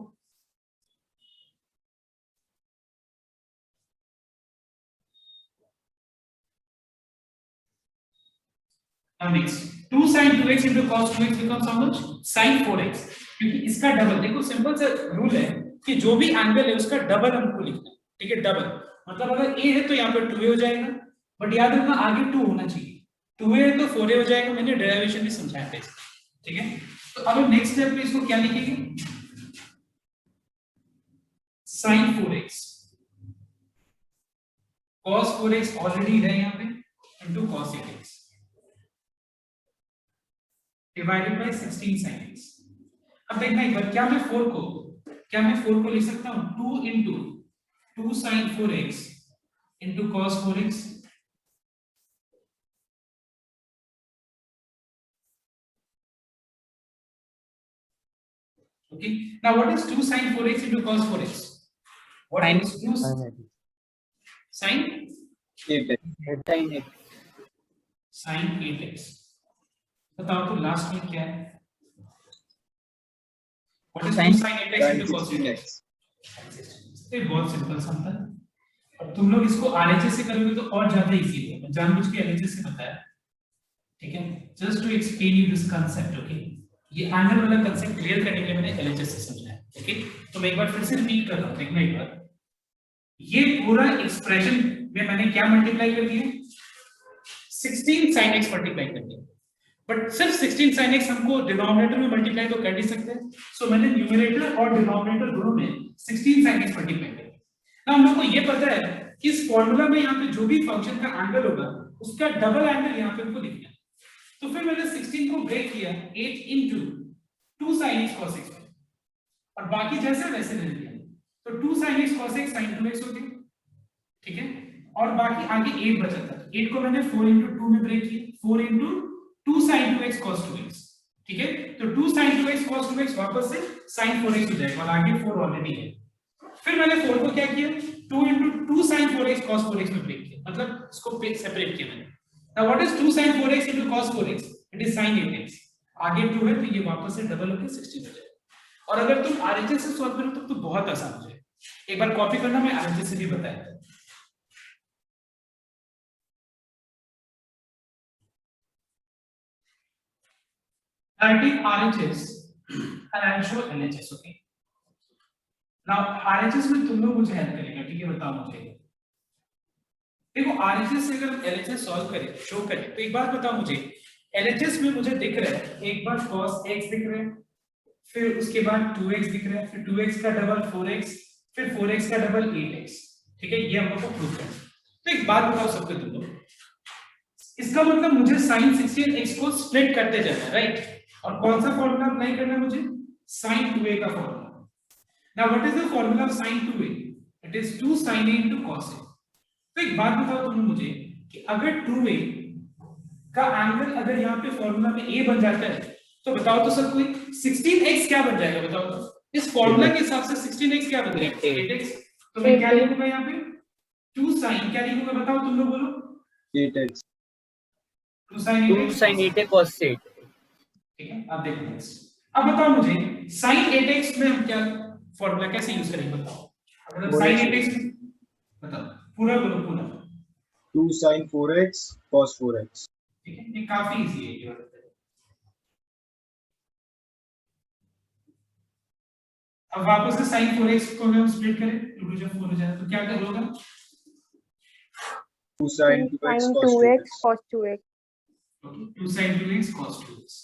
Now next 2 sin 2x into cos 2x becomes how much? sin 4x, क्योंकि इसका डबल, देखो सिंपल सा रूल है कि जो भी एंगल है उसका डबल हमको लिखना है, ठीक है? डबल मतलब अगर a है तो यहाँ पे 2a हो जाएगा, बट याद रखना आगे 2 होना चाहिए, 2a है तो 4a हो जाएगा। मैंने डेरिवेशन भी समझाया था इसका, ठीक है? तो अब नेक्स्ट स्टेप में इसको क्या लिखेंगे? sin 4x cos 4x already है यहाँ पे into cos 8x divided by 16 sin x। अब देखना एक बार, क्या मैं 4 को लिख सकता हूं 2 into 2 sin 4x into cos 4x। okay, now what is 2 sin 4x into cos 4x? what is 2 sin 8x sin 8x? बताओ तो लास्ट में क्या है? What is 2 sin 8x into cos 8x? ये बहुत सिंपल सा था, और तुम लोग इसको RHS से करोगे तो और ज्यादा इजी होगा। जानबूझ के LHS से बताया, ठीक है? Just to explain you this concept, okay? ये एंगल वाला कांसेप्ट क्लियर करने के लिए मैंने LHS से समझाया, ओके? तो मैं एक बार फिर से रिपीट कर रहा हूं, देखना एक बार। ये पूरा एक्सप्रेशन में मैंने क्या मल्टीप्लाई कर दिया? 16 sin x मल्टीप्लाई कर दिया, बट सिर्फ 16 sin x हमको डिनोमिनेटर में मल्टीप्लाई तो कर नहीं सकते, सो मैंने न्यूमरेटर और डिनोमिनेटर दोनों में 16 sin x मल्टीप्लाई कर दिया। ना हम लोग को ये पता है कि इस फॉर्मूला में यहाँ पे जो भी फंक्शन का एंगल होगा उसका डबल एंगल यहाँ पे हमको लिखना है। तो फिर मैंने 16 को ब्रेक किया 8 into 2 sin x cos x, और बाकी जैसे वैसे रह दिया, तो 2 sin x cos x sin 2x हो गया, ठीक है? और बाकी आगे 8 बचा था, 8 को मैंने 4 into 2 में ब्रेक किया, 4 into 2 sin 2x cos 2x, ठीक है? तो 2 sin 2x cos 2x वापस से sin 4x हो जाएगा, और आगे 4 ऑलरेडी है। फिर मैंने 4 को क्या किया? 2 into 2 sin 4x cos 4x में ब्रेक किया, मतलब इसको सेपरेट किया मैंने। Now what is 2 sin 4x into cos 4x? It is sin 8x। आगे 2 है तो ये वापस से डबल होकर 16 हो जाएगा। और अगर तुम RHS से सॉल्व करो तो बहुत आसान हो जाएगा। एक बार कॉपी करना, मैं RHS से भी बताया था। I'll take RHS and I'll show LHS, okay? Now RHS में तुम लोग मुझे हेल्प करेगा, ठीक है? बताओ मुझे, देखो RHS से अगर LHS सॉल्व करें, शो करें, तो एक बात बताओ मुझे, LHS में मुझे दिख रहा है एक बार cos x दिख रहा है, फिर उसके बाद 2x दिख रहा है, फिर 2x का डबल 4x, फिर 4x का डबल 8x, ठीक है? ये हम लोग को प्रूव करना है। तो एक बात बताओ सबके तुम लोग, इसका मतलब मुझे sin 16x को स्प्लिट करते जाना है, राइट? और कौन सा फॉर्मूला अप्लाई करना है मुझे? sin 2a का formula. Now what is the formula of sin 2a? It is 2 sin a into cos a। तो एक बात बताओ तुम मुझे कि अगर 2a का एंगल अगर यहाँ पे फॉर्मूला में a बन जाता है तो बताओ तो सब कोई 16x क्या बन जाएगा? बताओ तो, इस फॉर्मूला के हिसाब से 16x क्या बन जाएगा? 8x। तो मैं क्या लिखूंगा यहाँ पे? 2 sin, क्या लिखूंगा बताओ तुम लोग बोलो? 8x। 2 sin 8x cos 8, ठीक है? अब देखो नेक्स्ट, अब बताओ मुझे sin 8x में हम क्या फॉर्मूला कैसे यूज करेंगे? बताओ। अगर sin 8x बताओ, पूरा बोलो, पूरा। 2 sin 4x cos 4x। ठीक है, ये काफी इजी है ये वाला। अब वापस से sin 4x को हम स्प्लिट करें, 2 जब 4 हो जाए तो क्या होगा? 2 sin 2x cos 2x। Okay, 2 sin 2x cos 2x।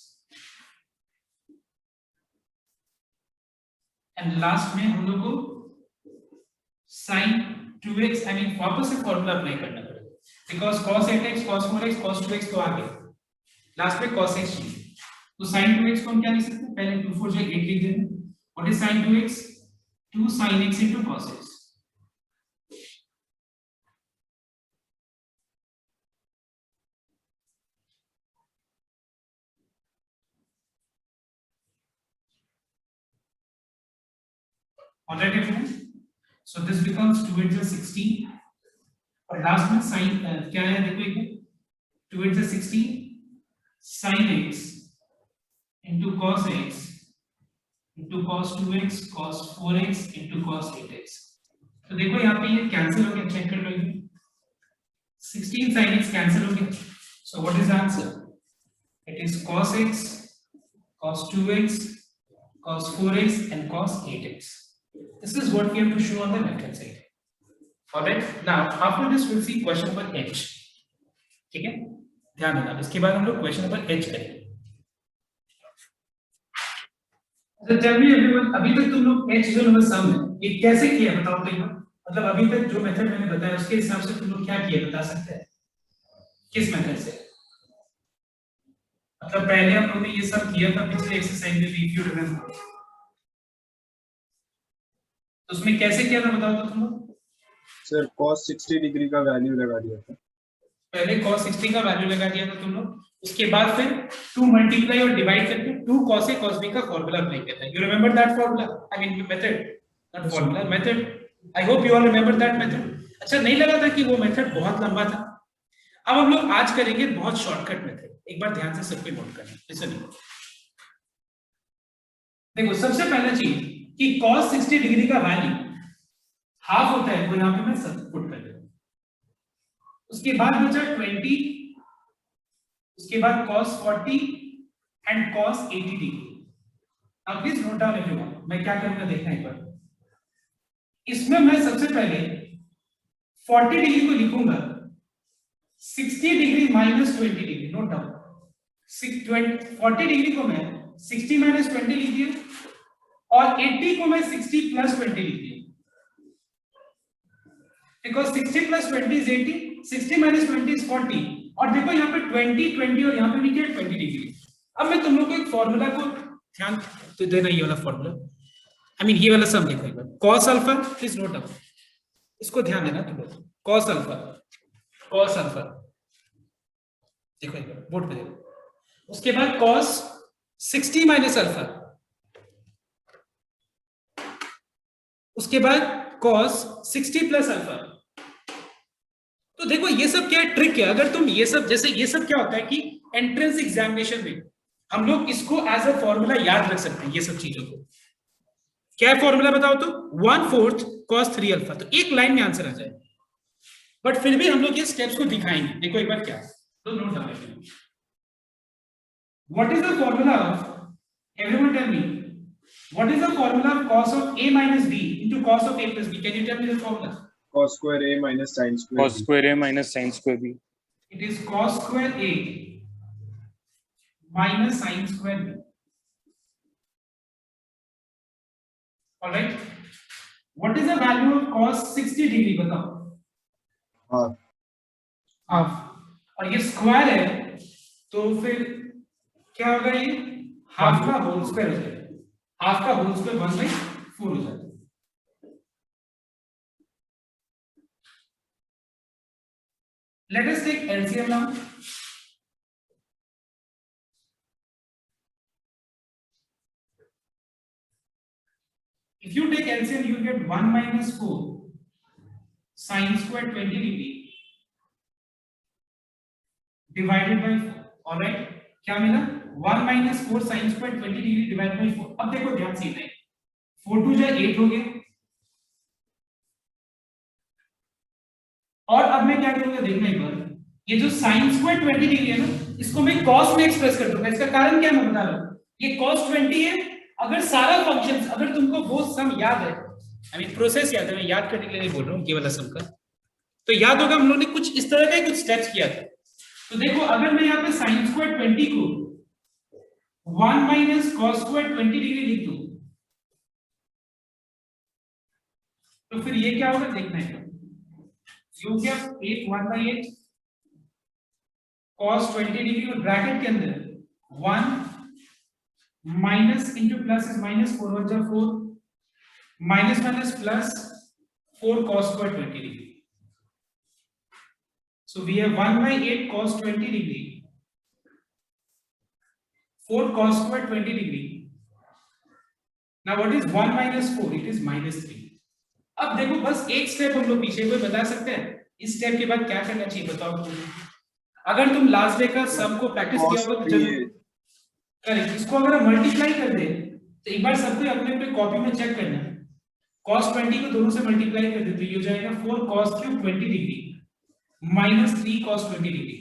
And last में हम लोग को sin 2x, आई मीन वापस से फॉर्मूला अप्लाई करना पड़ेगा, because cos 8x cos 4x cos 2x तो आ गया, लास्ट में cos x चाहिए। तो sin 2x को हम क्या लिख सकते हैं? पहले 2 4 8 लिख देंगे। What is sin 2x? 2 sin x into cos x। Alright friends, So this becomes 2 8 is 16 और लास्ट में साइन क्या है देखो एक 2 8 is 16 sin x into cos x into cos 2x cos 4x into cos 8x। तो देखो यहाँ पे ये कैंसिल हो गया, चेक कर लो, 16 sin x कैंसिल हो गया। So what is the answer? It is cos x, cos 2x, cos 4x and cos 8x. This is what we have to show on the left hand side. Alright, now after this we'll see question number h. ठीक है, ध्यान देना, इसके बाद हम लोग question number h करेंगे। So tell me everyone, अभी तक तुम लोग h जो नंबर सम है ये कैसे किया बताओ तो एक बार, मतलब अभी तक जो मेथड मैंने बताया उसके हिसाब से तुम लोग क्या किया बता सकते हैं, किस मेथड से? मतलब पहले हम लोगों ने ये सब किया था पिछले एक्सरसाइज में, इफ यू रिमेंबर, तो उसमें कैसे किया था बताओ तो तुम लोग? सर cos 60 डिग्री का वैल्यू लगा दिया था। पहले cos 60 का वैल्यू लगा दिया था तुम लोग, उसके बाद फिर 2 मल्टीप्लाई और डिवाइड करके 2 cos a cos b का फार्मूला अप्लाई किया था। You remember that formula? I mean method, not formula, method. I hope you all remember that method. अच्छा, नहीं लगा था कि वो मेथड बहुत लंबा था? अब हम लोग आज करेंगे बहुत शॉर्टकट मेथड, एक बार ध्यान से सबको नोट करना। लिसन, देखो सबसे पहला चीज कि cos 60 डिग्री का वैल्यू हाफ होता है, वो यहां पे मैं सब पुट कर देता हूं। उसके बाद बचा 20, उसके बाद cos 40 एंड cos 80 डिग्री। अब प्लीज नोट डाउन एवरीवन, मैं क्या करूंगा देखना एक बार। इसमें मैं सबसे पहले 40 डिग्री को लिखूंगा 60 degree minus 20 degree, note down. 40 degree को मैं 60 माइनस 20 लिख दिया और 80 को मैं 60 प्लस 20 लिख दिया, because 60 plus 20 is 80, 60 minus 20 is 40, और देखो यहाँ पे 20 20 और यहाँ पे भी क्या 20 डिग्री। अब मैं तुम लोग को एक फॉर्मूला को ध्यान तो देना, ये वाला फॉर्मूला, आई मीन ये वाला सम देखो एक बार। cos alpha, please note down, इसको ध्यान देना तुम लोग। cos अल्फा देखो एक बार बोर्ड पे देखो। उसके बाद cos 60 माइनस अल्फा, उसके बाद cos 60 प्लस अल्फा। तो देखो ये सब क्या ट्रिक है, अगर तुम ये सब, जैसे ये सब क्या होता है कि एंट्रेंस एग्जामिनेशन में हम लोग इसको एज अ फॉर्मूला याद रख सकते हैं, ये सब चीजों को। क्या है फॉर्मूला बताओ तो? 1/4 cos 3 अल्फा, तो एक लाइन में आंसर आ जाए। बट फिर भी हम लोग ये स्टेप्स को दिखाएंगे, देखो एक बार क्या, तो नोट डाउन करेंगे। What is the formula of, everyone tell me, what is the formula of cos of a minus b into cos of a plus b? Can you tell me the formula? Cos square a minus sin square Cos square a minus sin square b. It is cos square a minus sin square b. All right. What is the value of cos 60 degree? बताओ। Half, और ये square है तो फिर क्या होगा, ये half का होल स्क्वायर हो जाएगा, हाफ का होल स्क्वायर 1/4 हो जाएगा। Let us take LCM now. If you take LCM, you get 1 minus 4 sin square 20 degree divided by 4. All right, क्या मिला? 1 minus 4 sin square 20 degree divided by 4. अब देखो ध्यान से, नहीं 4 2 जा 8 हो गया, और अब मैं क्या करूंगा देखना एक बार, ये जो sin square 20 डिग्री है ना, इसको मैं cos में एक्सप्रेस कर दूंगा। इसका कारण क्या मैं बता रहा हूं, ये cos 20 है। अगर सारा फंक्शन, अगर तुमको वो सम याद है, आई मीन प्रोसेस याद है, मैं याद करने के लिए नहीं बोल रहा हूँ केवल सम का, तो याद होगा हम लोगों ने कुछ इस तरह का कुछ स्टेप्स किया था। तो देखो अगर मैं यहाँ पे sin square 20 को 1 minus cos square 20 डिग्री लिख दूं, तो फिर ये क्या होगा देखना है। यू क्या 8 1/8 cos 20 डिग्री और ब्रैकेट के अंदर 1 minus into plus is minus, 4 1 जा 4, minus minus plus 4 cos square 20 degree. So we have 1/8 cos 20 degree, 4 cos square 20 degree. Now what is 1 minus 4? It is minus 3. अब देखो बस एक स्टेप हम लोग पीछे, कोई बता सकते हैं इस स्टेप के बाद क्या करना चाहिए, बताओ मुझे। अगर तुम लास्ट डे का सम को प्रैक्टिस किया होगा तो जरूर करेक्ट। इसको अगर हम मल्टीप्लाई कर दे तो एक बार सबको अपने अपने कॉपी में चेक करना है। cos 20 को दोनों से मल्टीप्लाई कर दे तो ये हो जाएगा 4 cos cube 20 degree minus 3 cos 20 degree.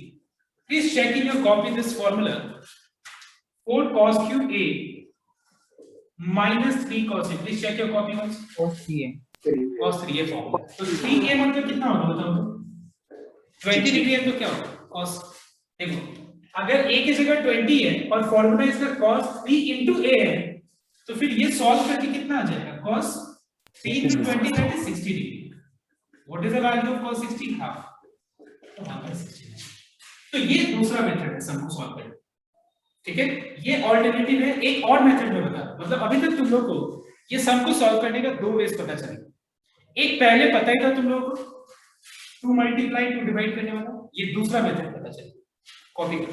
Please check in your copy this formula. 4 cos cube A minus 3 cos A. Please check your copy once. cos 3a. Cos 3A formula. तो 3A मतलब कितना होगा बताओ तो? 20 डिग्री है तो क्या होगा? Cos देखो अगर A की जगह 20 है और फॉर्मूला इसका cos 3 into A है तो फिर ये सॉल्व करके कितना आ जाएगा? Cos 3 into 20 that is 60 degree. What is the value of cos 60? Half. तो ये दूसरा मेथड है सम को सॉल्व करने, ठीक है। ये ऑल्टरनेटिव है। एक और मेथड में बता, मतलब अभी तक तुम लोग को ये सम को सॉल्व करने का दो वेज पता चलेगा। एक पहले पता ही था तुम लोगों को 2 मल्टीप्लाई 2 डिवाइड करने वाला, ये दूसरा मेथड पता चलेगा। कॉपी करो।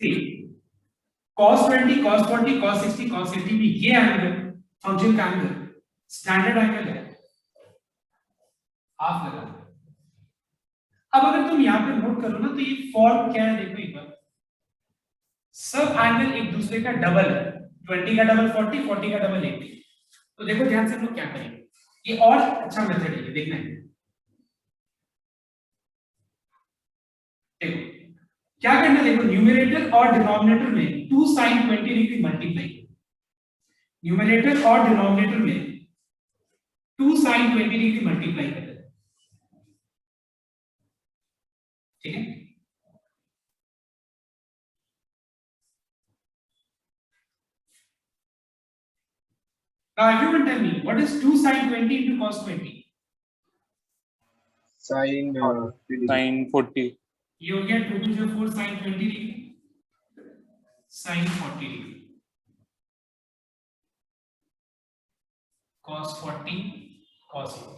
सी cos 20 cos 40 cos 60 cos 80 में ये एंगल फंक्शन का एंगल स्टैंडर्ड एंगल है, हाफ लगा। अब अगर तुम यहां पे नोट करो ना तो ये फॉर्म क्या है देखो एक बार, सब एंगल एक दूसरे का डबल है। 20 का डबल 40, 40 का डबल 80। तो देखो ध्यान से हम लोग क्या करेंगे, ये और अच्छा मेथड है, ये देखना है। देखो क्या करना है, देखो न्यूमरेटर और डिनोमिनेटर में 2 sin 20 डिग्री मल्टीप्लाई, न्यूमरेटर और डिनोमिनेटर में 2 sin 20 डिग्री मल्टीप्लाई कर देते, ठीक है। Now everyone tell me what is 2 sin 20 into cos 20? Sin Sin 40. ये हो गया 2 to 4 sin 20 degree sin 40 degree cos 40 cos 80।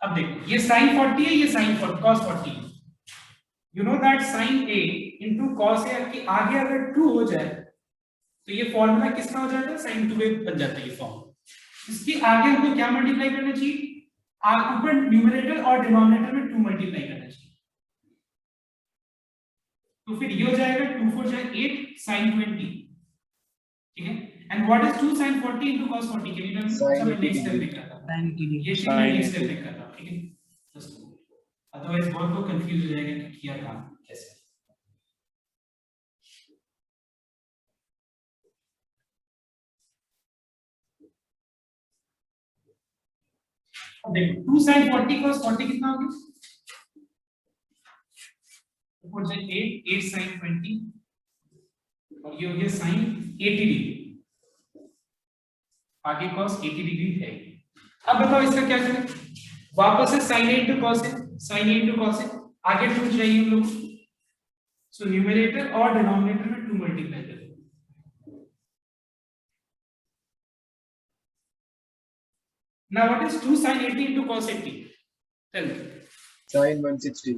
अब देखो ये sin 40 है, ये sin 40 cos 40 है। You know that sin A into cos A के आगे अगर 2 हो जाए तो ये फॉर्मूला किसका हो जाता है, sin 2A बन जाता है ये फॉर्म। इसके आगे हमको क्या मल्टीप्लाई करना चाहिए, ऊपर न्यूमरेटर और डिनोमिनेटर में 2 मल्टीप्लाई करना चाहिए। तो फिर ये हो जाएगा 2 4 जाए 8 sin 20, ठीक है। And what is 2 sin 40 into cos 40 के लिए मैं नेक्स्ट स्टेप लिख रहा था, ये चीज मैं नेक्स्ट स्टेप लिख रहा था, ठीक है। अदरवाइज बहुत लोग कंफ्यूज हो जाएंगे कि किया काम कैसे। अब देखो 2 sin 40 cos 40 कितना हो गया, ऊपर से 8 sin 20 और ये हो गया sin 80 डिग्री, आगे cos 80 डिग्री है। अब बताओ इसका क्या करें, वापस से sin A into cos A, sin A into cos A, आगे 2 चाहिए हम लोग, सो न्यूमरेटर और डिनोमिनेटर में 2 मल्टीप्लाई कर दो। Now what is 2 sin 80 into cos 80? Tell me. Sin 160.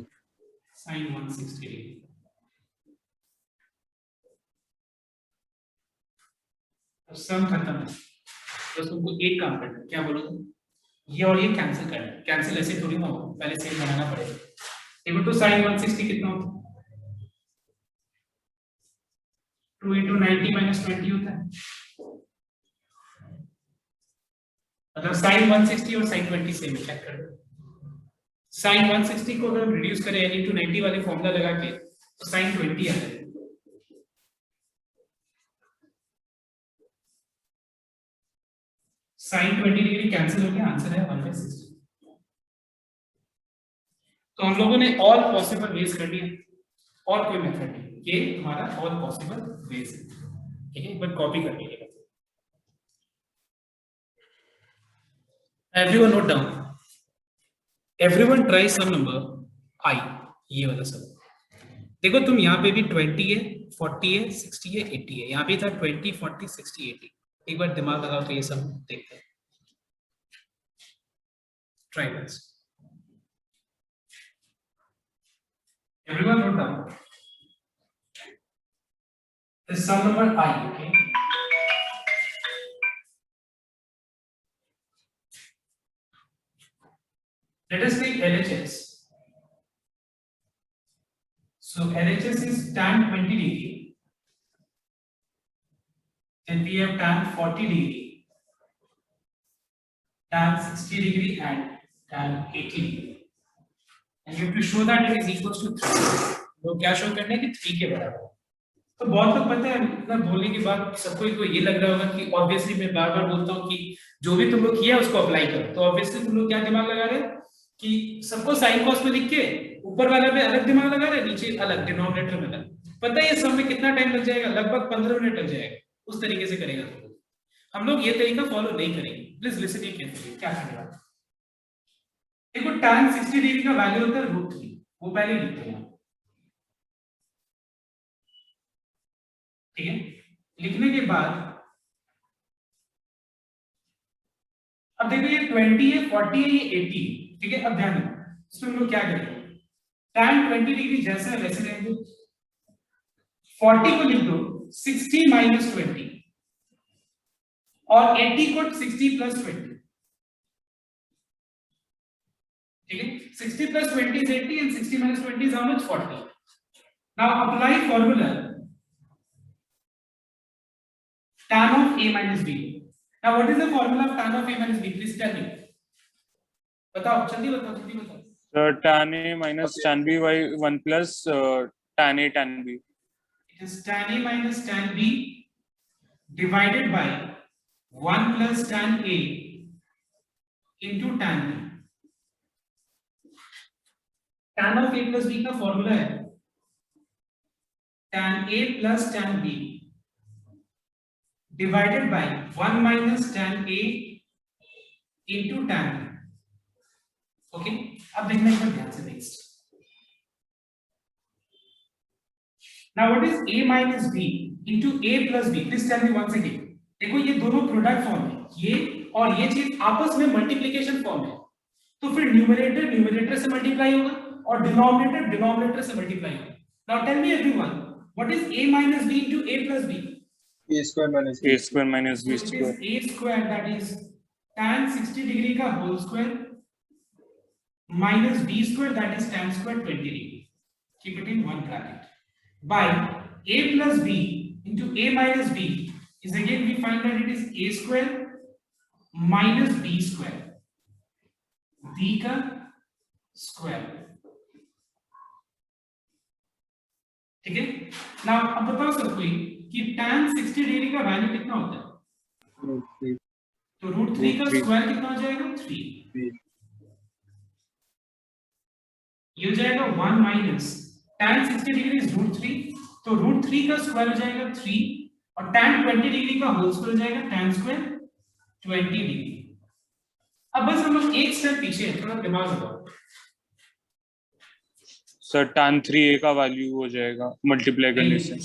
Sin 160 degree. अब सम खत्म है, बस तुमको एक काम करना है, क्या बोलो तुम, ये और ये कैंसिल करना है। कैंसिल ऐसे थोड़ी ना होगा, पहले सेम बनाना पड़ेगा। देखो तो sin 160 कितना होता है, 2 into 90 minus 20 होता है। मतलब sin 160 और sin 20 सेम है, चेक कर लो। sin 160 को अगर रिड्यूस करें n into 90 वाले फॉर्मूला लगा के तो sin 20 आ जाएगा। sin 20 डिग्री कैंसिल हो गया, आंसर है 1/60। तो हम लोगों ने ऑल पॉसिबल वेज कर लिया, और कोई मेथड नहीं, ये हमारा ऑल पॉसिबल वेज है, ठीक है। एक बार कॉपी कर लीजिएगा। Everyone note down. Everyone try some number I, ये वाला सब। देखो तुम यहाँ पे भी 20 है, 40 है, 60 है, 80 है, यहाँ पे था 20 40 60 80। एक बार दिमाग लगाओ तो ये सब देखते हैं। Try this. Everyone note down. This sum number I, okay? us take LHS. So LHS is tan 20 degree. Then we have tan 40 degree, tan 60 degree, and tan 80 degree. And you have to show that it is equals to 3. तो क्या show करने की 3 के बराबर। तो बहुत लोग पता है इतना बोलने के बाद सबको को ये लग रहा होगा कि ऑब्वियसली मैं बार बार बोलता हूँ कि जो भी तुम लोग किया उसको अप्लाई करो। तो ऑब्वियसली तुम लोग क्या दिमाग लगा रहे हैं कि सबको साइन कॉस में लिख के ऊपर वाला में अलग दिमाग लगा रहे हैं, नीचे अलग डिनोमिनेटर में अलग। पता है ये सब में कितना टाइम लग जाएगा? लगभग 15 मिनट लग जाएगा। उस तरीके से करेगा तो हम लोग ये तरीका फॉलो नहीं करेंगे। प्लीज लिसन केयरफुली क्या करने वाला। देखो tan 60 डिग्री का वैल्यू होता है √3, वो पहले लिखते हैं, ठीक है। लिखने के बाद अब देखो ये 20 है, 40 है, ये 80, ठीक है। अब ध्यान दो इसमें हम लोग क्या करेंगे, tan 20 डिग्री जैसा है वैसे रहने दो, 40 को लिख दो 60 - 20 और 80 को 60 + 20, ठीक है। 60 + 20 is 80 and 60 - 20 is how much? 40. Now apply formula tan of a minus b. Now what is the formula of tan of a minus b? Please tell me. बताओ जल्दी बताओ जल्दी बताओ। So tan a minus tan b by 1 plus tan a tan b. It is tan a minus tan b divided by 1 plus tan a into tan b. tan of a plus b का formula है tan a plus tan b divided by 1 minus tan a into tan b. Okay अब देखना एक बार ध्यान से next. Now what is a minus b into a plus b? Please tell me once again. देखो ये दोनों product form है, ये और ये चीज आपस में मल्टीप्लिकेशन फॉर्म है, तो फिर न्यूमरेटर न्यूमरेटर से मल्टीप्लाई होगा और डिनोमिनेटर डिनोमिनेटर से मल्टीप्लाई होगा। Now tell me everyone, what is a minus b into a plus b? A square minus B. A square minus b So it square. is a square, that is tan 60 degree का whole square minus b square, that is tan square 20 degree. Keep it in one bracket. By a plus b into a minus b is again we find that it is a square minus b square, b का square, ठीक है। Now अब बताओ सब कोई कि tan 60 degree का value कितना होता है? √3. तो √3 का स्क्वायर कितना हो जाएगा? 3। ये हो जाएगा 1 माइनस tan 60 डिग्री इज √3, तो √3 का स्क्वायर हो जाएगा 3 और tan 20 डिग्री का होल स्क्वायर हो जाएगा tan स्क्वायर 20 डिग्री। अब बस हम लोग एक स्टेप पीछे हैं, थोड़ा दिमाग लगाओ। सर tan 3a का वैल्यू हो जाएगा मल्टीप्लाई करने से।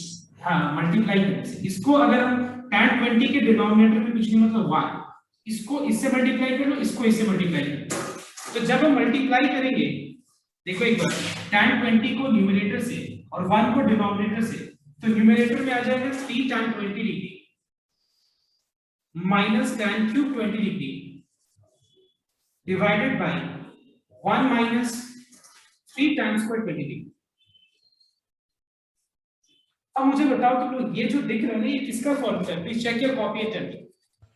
हाँ मल्टीप्लाई करने से। इसको अगर हम tan 20 के डिनोमिनेटर में कुछ नहीं मतलब 1, इसको इससे मल्टीप्लाई कर लो, इसको इससे मल्टीप्लाई कर लो। तो जब हम मल्टीप्लाई करेंगे देखो एक बार tan 20 को न्यूमरेटर से और 1 को डिनोमिनेटर से, तो न्यूमरेटर में आ जाएगा 3 tan 20 degree minus tan cube 20 degree divided by 1 minus 3 tan square 20 degree. अब मुझे बताओ तुम लोग ये जो दिख रहा है ना ये किसका फॉर्मूला है? Please check your copy and tell me.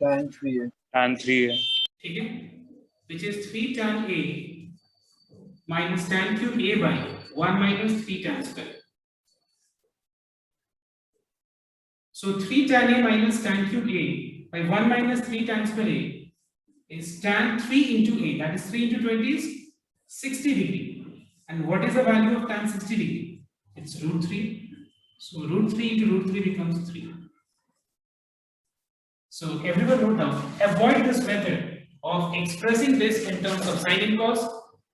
Tan 3a. tan 3a. ठीक है, which is 3 tan a minus tan cube a by 1 minus 3 tan square. So 3 tan a minus tan cube a by 1 minus 3 tan square a is tan 3 into a, that is 3 into 20 is 60 degree. And what is the value of tan 60 degree? It's √3. So √3 into √3 becomes 3. So everyone note down, avoid this method of expressing this in terms of sin and cos,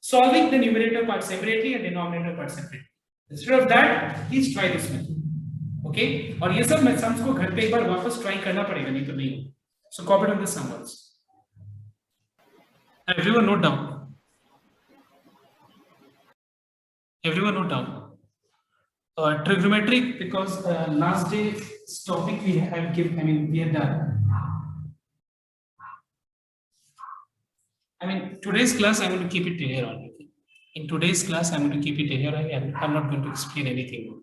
solving the numerator part separately and denominator part separately. Instead of that, please try this method. Okay? और ये सब sums को घर पे एक बार वापस try करना पड़ेगा, नहीं तो नहीं हो. So copy down the sum words. Everyone note down. Everyone note down. Trigonometric, because last day's topic we have given, we have done. I mean, today's class, I'm going to keep it here only. In today's class, I'm going to keep it here. I'm not going to explain anything more.